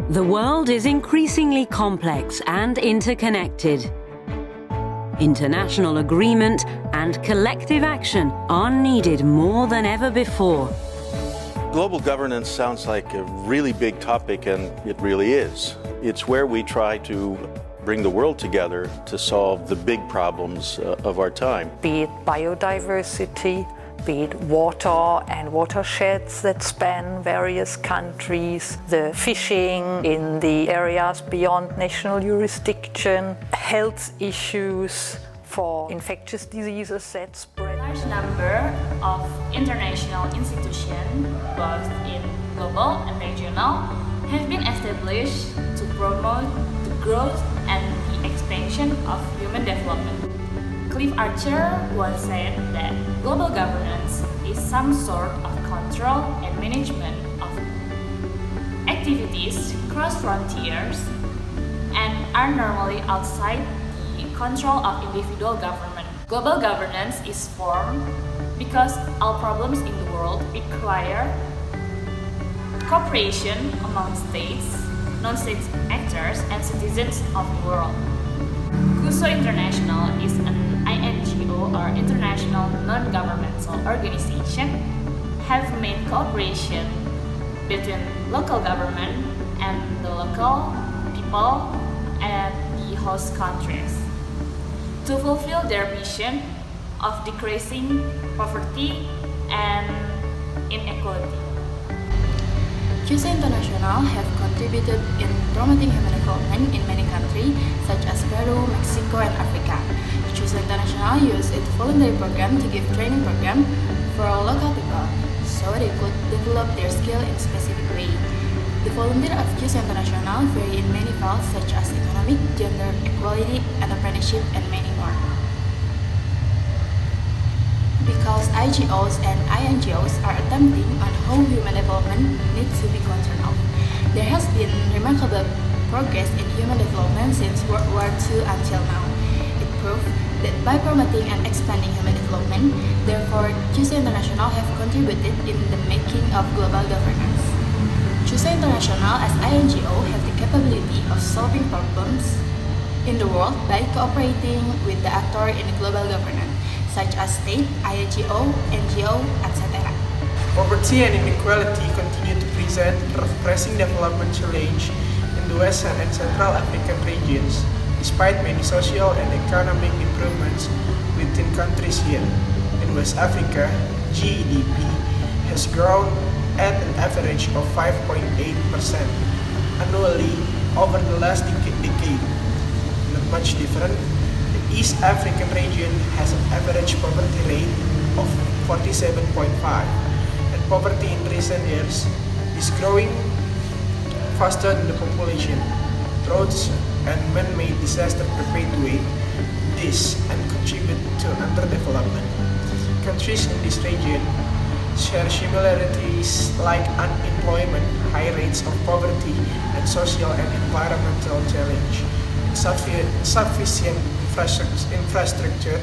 The world is increasingly complex and interconnected. International agreement and collective action are needed more than ever before. Global governance sounds like a really big topic, and it really is. It's where we try to bring the world together to solve the big problems of our time. Be it biodiversity, be it water and watersheds that span various countries, the fishing in the areas beyond national jurisdiction, health issues for infectious diseases that spread. A large number of international institutions, both in global and regional, have been established to promote the growth and the expansion of human development. Cliff Archer once said that global governance is some sort of control and management of activities cross frontiers and are normally outside the control of individual government. Global governance is formed because all problems in the world require cooperation among states, non-state actors, and citizens of the world. CUSO International is an INGO or international non-governmental organization have made cooperation between local government and the local people and the host countries to fulfill their mission of decreasing poverty and inequality. CUSO International have contributed in promoting human development in many countries such as Peru, Mexico, and Africa. CUSO International used its voluntary program to give training program for local people so they could develop their skill in a specific way. The volunteers of CUSO International vary in many fields such as economic, gender equality, entrepreneurship, and many more. Because IGOs and INGOs are attempting on how human development needs to be concerned of. There has been remarkable progress in human development since World War II until now. It proved that by promoting and expanding human development, therefore CUSO International have contributed in the making of global governance. CUSO International as INGO have the capability of solving problems in the world by cooperating with the actors in the global governance, such as state, INGO, NGO, etc. Poverty and inequality continue to present a pressing development challenge in the Western and Central African regions, despite many social and economic improvements within countries here. In West Africa, GDP has grown at an average of 5.8% annually over the last decade. Not much different, the East African region has an average poverty rate of 47.5%, and poverty in recent years is growing faster than the population. Droughts and man-made disasters perpetuate this and contribute to underdevelopment. Countries in this region share similarities like unemployment, high rates of poverty, and social and environmental challenge. Insufficient infrastructure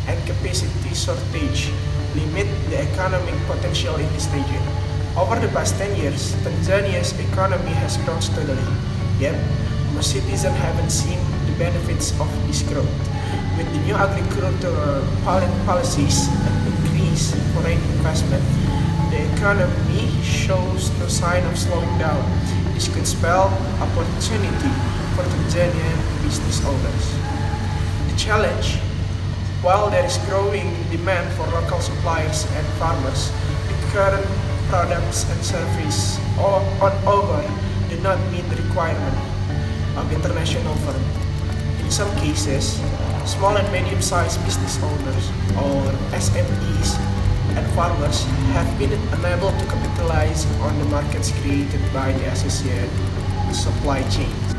and capacity shortage limit the economic potential in this region. Over the past 10 years, Tanzania's economy has grown steadily, yet most citizens haven't seen the benefits of this growth. With the new agricultural policies and increased foreign investment, the economy shows no sign of slowing down. This could spell opportunity for Tanzanian business owners. The challenge, while there is growing demand for local suppliers and farmers, the current products and services on over do not meet the requirement of international firms. In some cases, small and medium-sized business owners or SMEs and farmers have been unable to capitalize on the markets created by the associated supply chains.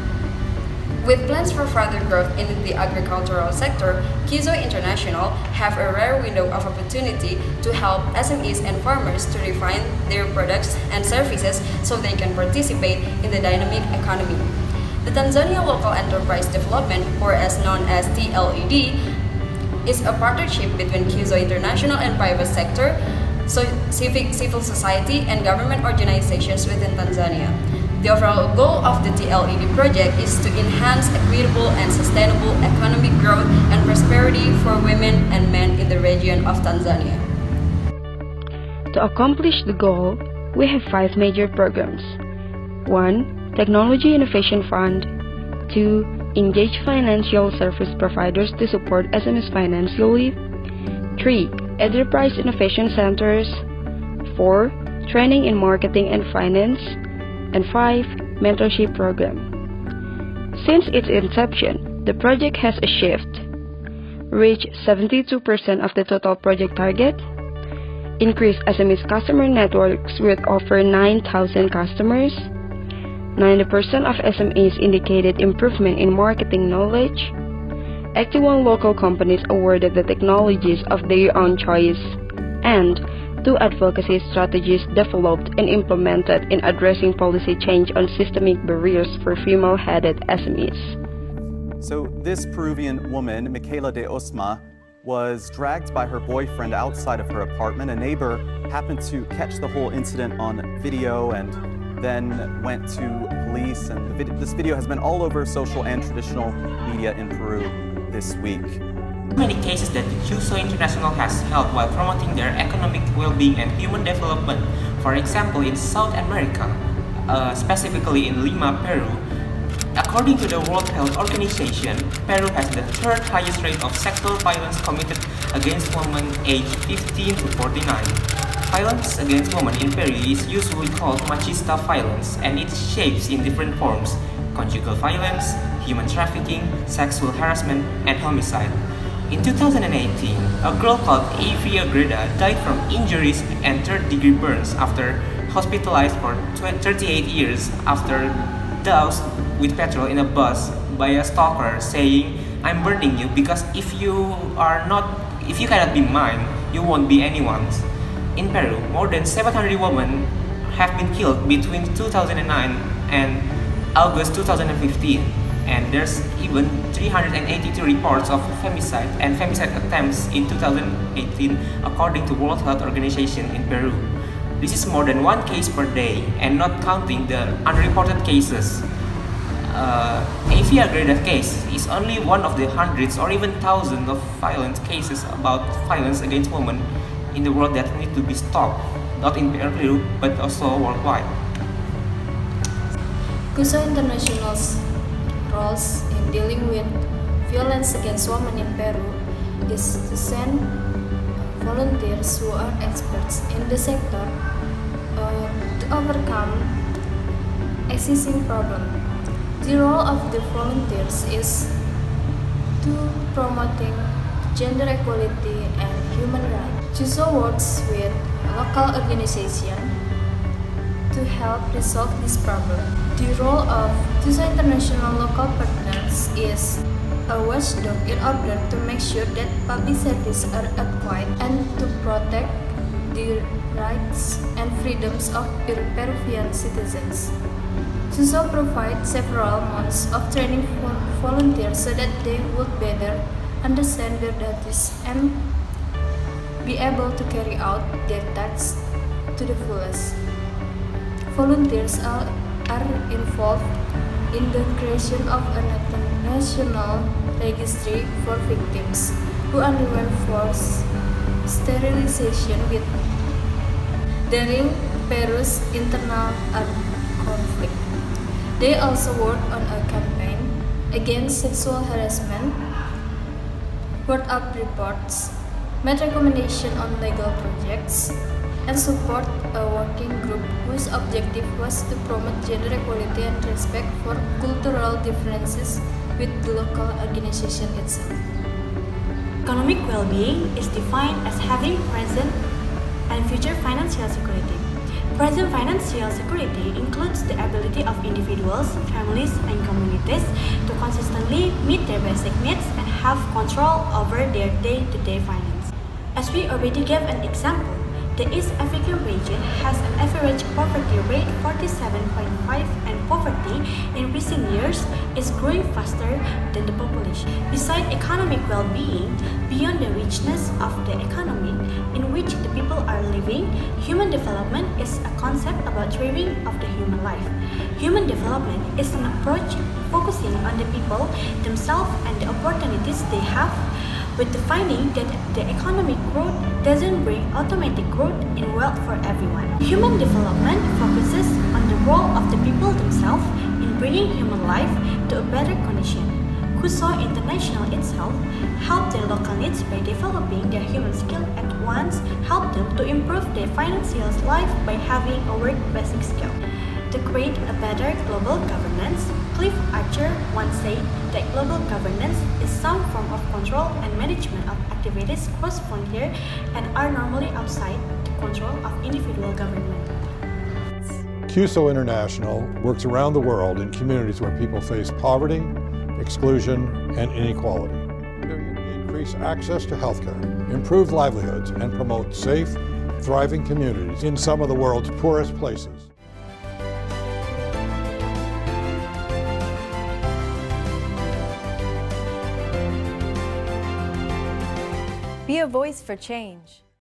With plans for further growth in the agricultural sector, CUSO International have a rare window of opportunity to help SMEs and farmers to refine their products and services so they can participate in the dynamic economy. The Tanzania Local Enterprise Development, or as known as TLED, is a partnership between CUSO International and private sector, civil society, and government organizations within Tanzania. The overall goal of the TLED project is to enhance equitable and sustainable economic growth and prosperity for women and men in the region of Tanzania. To accomplish the goal, we have 5 major programs. 1. Technology Innovation Fund. 2. Engage financial service providers to support SMEs financially. 3. Enterprise Innovation Centers. 4. Training in Marketing and Finance. And 5. Mentorship Program. Since its inception, the project has achieved reached 72% of the total project target, increased SMEs customer networks with over 9,000 customers, 90% of SMEs indicated improvement in marketing knowledge, 81 local companies awarded the technologies of their own choice, and 2 advocacy strategies developed and implemented in addressing policy change on systemic barriers for female-headed SMEs. So this Peruvian woman, Michaela de Osma, was dragged by her boyfriend outside of her apartment. A neighbor happened to catch the whole incident on video and then went to police. And this video has been all over social and traditional media in Peru this week. Many cases that the CUSO International has held while promoting their economic well-being and human development. For example, in South America, specifically in Lima, Peru, according to the World Health Organization, Peru has the 3rd highest rate of sexual violence committed against women aged 15 to 49. Violence against women in Peru is usually called machista violence, and it shapes in different forms: conjugal violence, human trafficking, sexual harassment, and homicide. In 2018, a girl called Avia Greda died from injuries and 3rd-degree burns after hospitalized for 38 years after doused with petrol in a bus by a stalker saying, "I'm burning you because if you cannot be mine, you won't be anyone's." In Peru, more than 700 women have been killed between 2009 and August 2015. And there's even 382 reports of femicide and femicide attempts in 2018 according to World Health Organization in Peru. This is more than 1 case per day, and not counting the unreported cases. Avia Greda case is only one of the hundreds or even thousands of violent cases about violence against women in the world that need to be stopped, not in Peru but also worldwide. CUSO International's roles in dealing with violence against women in Peru is to send volunteers who are experts in the sector to overcome existing problems. The role of the volunteers is to promoting gender equality and human rights. CUSO works with local organizations to help resolve this problem. The role of CUSO International local partners is a watchdog in order to make sure that public services are adequate and to protect the rights and freedoms of Peruvian citizens. CUSO provides several months of training for volunteers so that they would better understand their duties and be able to carry out their tasks to the fullest. Volunteers are involved in the creation of a national registry for victims who underwent forced sterilization during Peru's internal armed conflict. They also work on a campaign against sexual harassment, word up reports, made recommendations on legal projects, and support a working group whose objective was to promote gender equality and respect for cultural differences with the local organization itself. Economic well-being is defined as having present and future financial security. Present financial security includes the ability of individuals, families, and communities to consistently meet their basic needs and have control over their day-to-day finance. As we already gave an example, the East African region has an average poverty rate 47.5, and poverty in recent years is growing faster than the population. Besides economic well-being, beyond the richness of the economy, in which the people are living, human development is a concept about thriving of the human life. Human development is an approach focusing on the people themselves and the opportunities they have, with the finding that the economic growth doesn't bring automatic growth in wealth for everyone. Human development focuses on the role of the people themselves in bringing human life to a better condition. CUSO International itself helped their local needs by developing their human skill and once helped them to improve their financial life by having a work basic skill. To create a better global governance, Cliff Archer once said that global governance is some form of control and management of activities cross-frontier and are normally outside the control of individual government. CUSO International works around the world in communities where people face poverty, exclusion, and inequality. We increase access to healthcare, improve livelihoods, and promote safe, thriving communities in some of the world's poorest places. Be a voice for change.